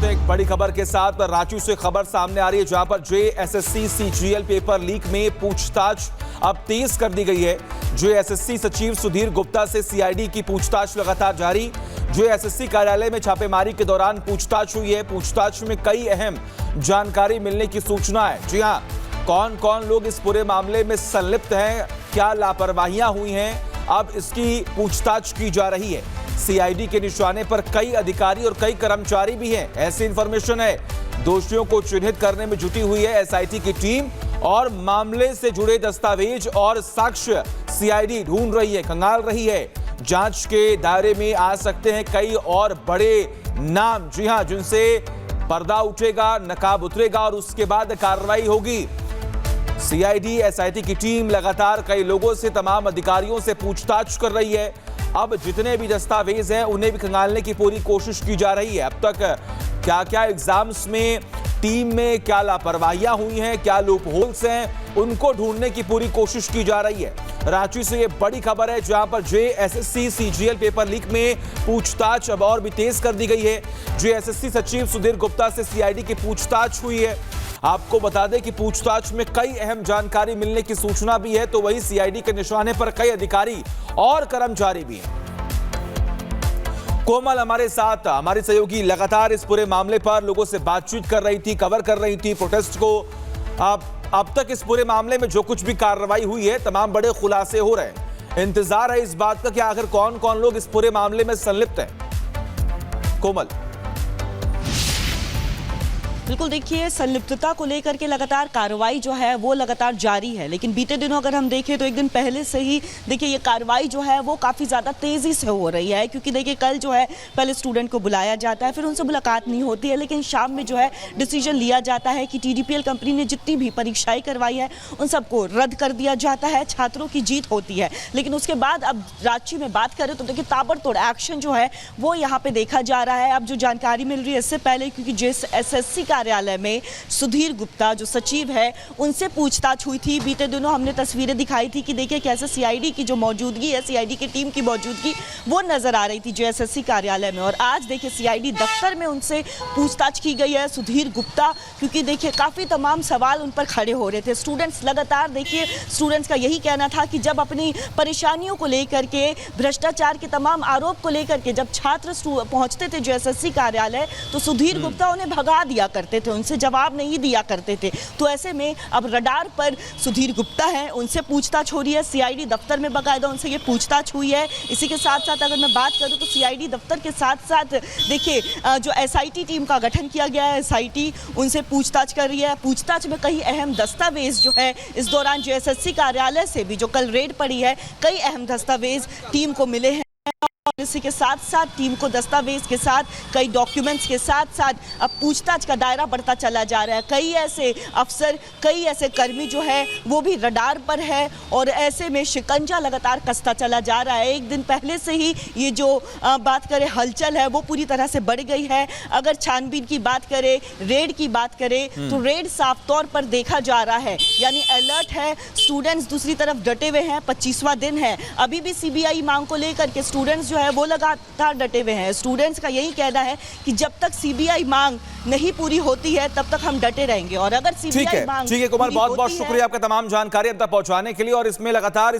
बढ़ते हैं एक बड़ी खबर के साथ। रांची से खबर सामने आ रही है जहां पर जेएसएससी सीजीएल पेपर लीक में पूछताछ अब तेज कर दी गई है। जेएसएससी सचिव सुधीर गुप्ता से सीआईडी की पूछताछ लगातार जारी। जेएसएससी कार्यालय में छापेमारी के दौरान पूछताछ हुई है। पूछताछ में कई अहम जानकारी मिलने की सूचना है। जी हां, कौन कौन लोग इस पूरे मामले में संलिप्त हैं, क्या लापरवाहियां हुई हैं, अब इसकी पूछताछ की जा रही है। सीआईडी के निशाने पर कई अधिकारी और कई कर्मचारी भी हैं, ऐसी इंफॉर्मेशन है। दोषियों को चिन्हित करने में जुटी हुई है एसआईटी की टीम और मामले से जुड़े दस्तावेज और साक्ष्य सीआईडी ढूंढ रही है, खंगाल रही है। जांच के दायरे में आ सकते हैं कई और बड़े नाम, जी हां, जिनसे पर्दा उठेगा, नकाब उतरेगा और उसके बाद कार्रवाई होगी। सीआईडी एसआईटी की टीम लगातार कई लोगों से, तमाम अधिकारियों से पूछताछ कर रही है। अब जितने भी दस्तावेज हैं उन्हें भी खंगालने की पूरी कोशिश की जा रही है। अब तक क्या क्या एग्जाम्स में टीम में क्या लापरवाहियां हुई हैं, क्या लूप होल्स हैं, उनको ढूंढने की पूरी कोशिश की जा रही है। रांची से ये बड़ी खबर है जहां पर जेएसएससी सीजीएल पेपर लीक में पूछताछ अब और भी तेज कर दी गई है। जेएसएससी सचिव सुधीर गुप्ता से सीआईडी की पूछताछ हुई है। आपको बता दें कि पूछताछ में कई अहम जानकारी मिलने की सूचना भी है, तो वही सीआईडी के निशाने पर कई अधिकारी और कर्मचारी भी हैं। कोमल हमारे साथ, हमारी सहयोगी, लगातार इस पूरे मामले पर लोगों से बातचीत कर रही थी, कवर कर रही थी प्रोटेस्ट को। अब तक इस पूरे मामले में जो कुछ भी कार्रवाई हुई है, तमाम बड़े खुलासे हो रहे हैं। इंतजार है इस बात का कि आखिर कौन कौन लोग इस पूरे मामले में संलिप्त हैं। कोमल, बिल्कुल, देखिए, संलिप्तता को लेकर के लगातार कार्रवाई जो है वो लगातार जारी है। लेकिन बीते दिनों अगर हम देखें तो एक दिन पहले से ही देखिए ये कार्रवाई जो है वो काफ़ी ज़्यादा तेज़ी से हो रही है। क्योंकि देखिए कल जो है पहले स्टूडेंट को बुलाया जाता है, फिर उनसे मुलाकात नहीं होती है, लेकिन शाम में जो है डिसीजन लिया जाता है कि टीडीपीएल कंपनी ने जितनी भी परीक्षाएँ करवाई है उन सबको रद्द कर दिया जाता है। छात्रों की जीत होती है। लेकिन उसके बाद अब रांची में बात करें तो देखिए ताबड़तोड़ एक्शन जो है वो यहाँ पर देखा जा रहा है। अब जो जानकारी मिल रही है इससे पहले, क्योंकि जेएसएससी कार्यालय में सुधीर गुप्ता जो सचिव है उनसे पूछताछ हुई थी। बीते दिनों हमने तस्वीरें दिखाई थी कि देखिए कैसे सीआईडी की जो मौजूदगी है, सीआईडी की टीम की मौजूदगी वो नजर आ रही थी जेएसएससी कार्यालय में। और आज देखिए सीआईडी दफ्तर में उनसे पूछताछ की गई है सुधीर गुप्ता, क्योंकि देखिए काफ़ी तमाम सवाल उन पर खड़े हो रहे थे। स्टूडेंट्स लगातार, देखिए स्टूडेंट्स का यही कहना था कि जब अपनी परेशानियों को लेकर के, भ्रष्टाचार के तमाम आरोप को लेकर के जब छात्र पहुंचते थे जेएसएससी कार्यालय तो सुधीर गुप्ता उन्हें भगा दिया करते थे, उनसे जवाब नहीं दिया करते थे। तो ऐसे में अब रडार पर सुधीर गुप्ता हैं, उनसे पूछताछ हो रही है। सीआईडी दफ्तर में बाकायदा उनसे ये पूछताछ हुई है। इसी के साथ साथ अगर मैं बात करूं तो सीआईडी दफ्तर के साथ साथ देखिए जो एसआईटी टीम का गठन किया गया है, एसआईटी उनसे पूछताछ कर रही है। पूछताछ में कई अहम दस्तावेज जो है इस दौरान जेएसएससी कार्यालय से भी जो कल रेड पड़ी है, कई अहम दस्तावेज टीम को मिले हैं। और इसी के साथ साथ टीम को दस्तावेज के साथ, कई डॉक्यूमेंट्स के साथ साथ अब पूछताछ का दायरा बढ़ता चला जा रहा है। कई ऐसे अफसर, कई ऐसे कर्मी जो है वो भी रडार पर है और ऐसे में शिकंजा लगातार कसता चला जा रहा है। एक दिन पहले से ही ये जो बात करें हलचल है वो पूरी तरह से बढ़ गई है। अगर छानबीन की बात करें, रेड की बात करें तो रेड साफ तौर पर देखा जा रहा है, यानी अलर्ट है। स्टूडेंट्स दूसरी तरफ डटे हुए हैं, 25वां दिन है, अभी भी सीबीआई मांग को लेकर के स्टूडेंट्स जो है वो लगातार डटे हुए हैं। स्टूडेंट्स का यही कहना है कि जब तक सीबीआई मांग नहीं पूरी होती है तब तक हम डटे रहेंगे। और अगर सीबीआई मांग, ठीक है कोमल, बहुत बहुत शुक्रिया आपका तमाम जानकारी अब तक पहुंचाने के लिए। और इसमें लगातार